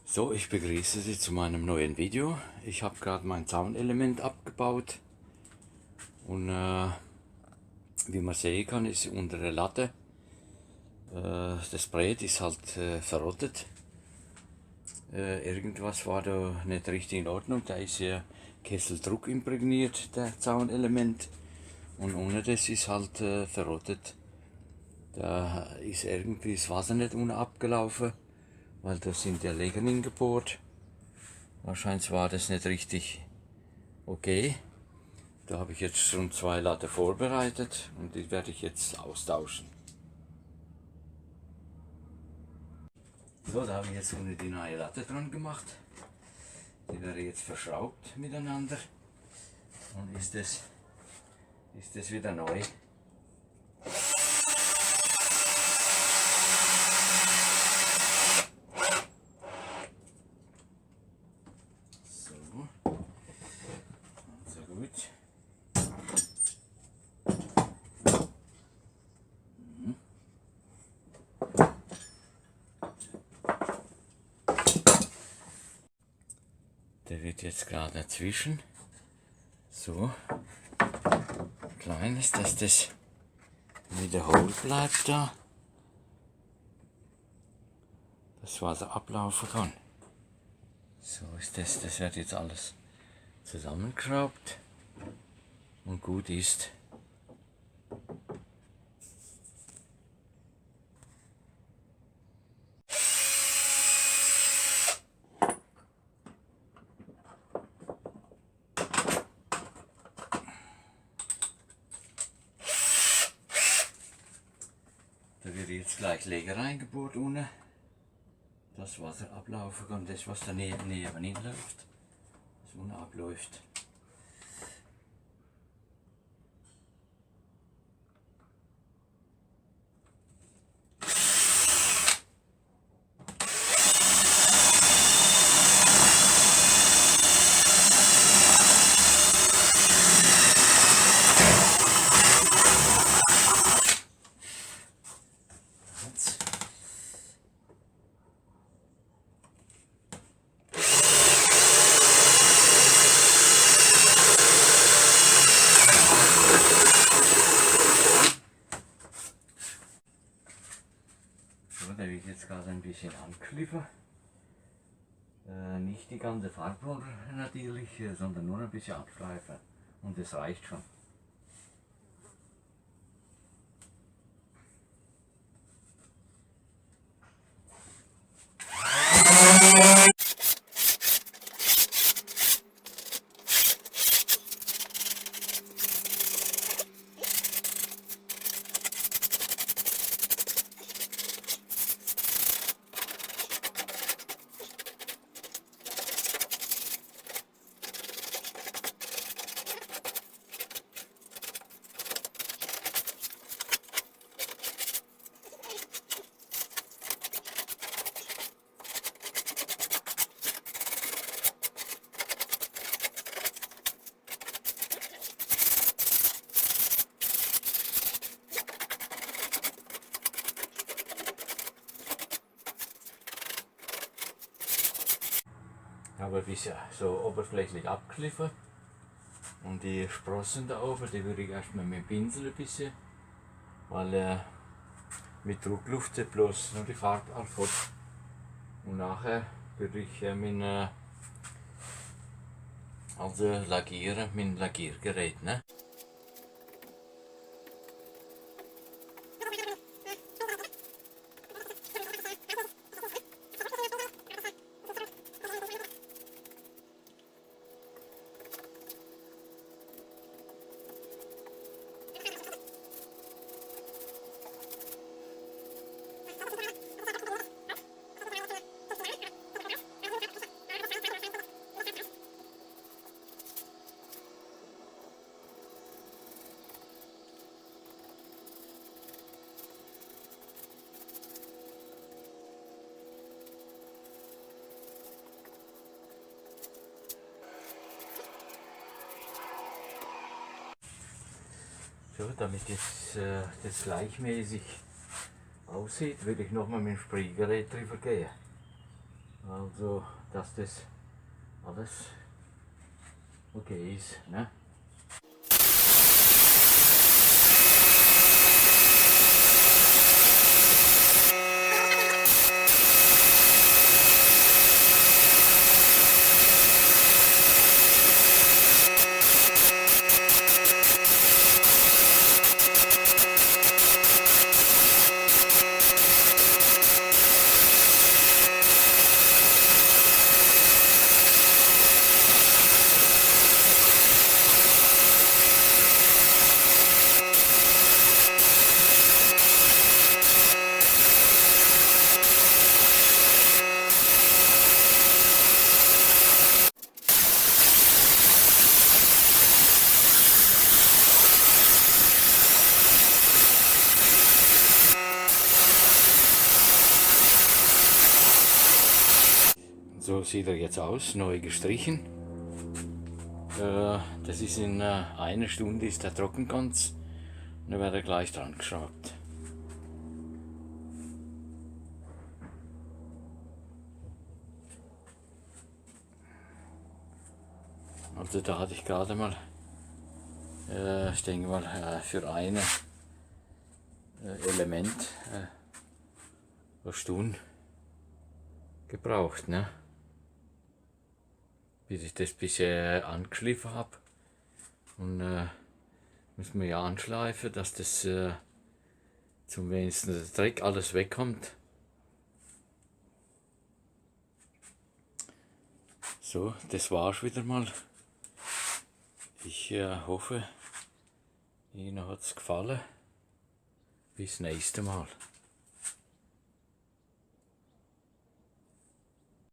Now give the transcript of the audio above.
So, ich begrüße Sie zu meinem neuen Video. Ich habe gerade mein Zaunelement abgebaut und wie man sehen kann, ist unter der Latte das Brett ist halt verrottet. Irgendwas war da nicht richtig in Ordnung. Da ist ja Kesseldruck imprägniert, der Zaunelement, und ohne das ist halt verrottet. Da ist irgendwie das Wasser nicht unten abgelaufen, weil da sind ja Legeringen gebohrt. Wahrscheinlich war das nicht richtig okay. Da habe ich jetzt schon 2 Latte vorbereitet und die werde ich jetzt austauschen. So, da habe ich jetzt unten die neue Latte dran gemacht. Die werde jetzt verschraubt miteinander und ist das wieder neu. So, also gut. Der wird jetzt gerade dazwischen so klein ist, dass das wieder hohl bleibt da, das Wasser ablaufen kann. So ist das, das wird jetzt alles zusammengeschraubt und gut ist. Da wird jetzt gleich Leger reingebohrt ohne das Wasser ablaufen kann, das was daneben läuft, das ohne abläuft. So, der wird jetzt gerade ein bisschen angekliffen. Nicht die ganze Farbe natürlich, sondern nur ein bisschen abschleifen. Und das reicht schon. Aber ein bisschen so oberflächlich abgekliffen. Und die Sprossen da oben, die würde ich erstmal mit dem Pinsel ein bisschen, weil mit Druckluft bloß nur die Farbe anfängt. Und nachher würde ich also lackieren mit dem Lackiergerät. Ne? So, damit das gleichmäßig aussieht, würde ich nochmal mit dem Spraygerät drüber gehen. Also, dass das alles okay ist. Ne? So sieht er jetzt aus, neu gestrichen. Das ist in einer Stunde ist er trocken ganz. Und dann wird er gleich dran geschraubt. Also da hatte ich gerade mal, ich denke mal, für ein Element eine Stunde gebraucht, ne? Bis ich das bisher angeschliffen habe. Und müssen wir ja anschleifen, dass das zum wenigsten der Dreck alles wegkommt. So, das war's wieder mal. Ich hoffe, Ihnen hat's gefallen. Bis nächstes Mal.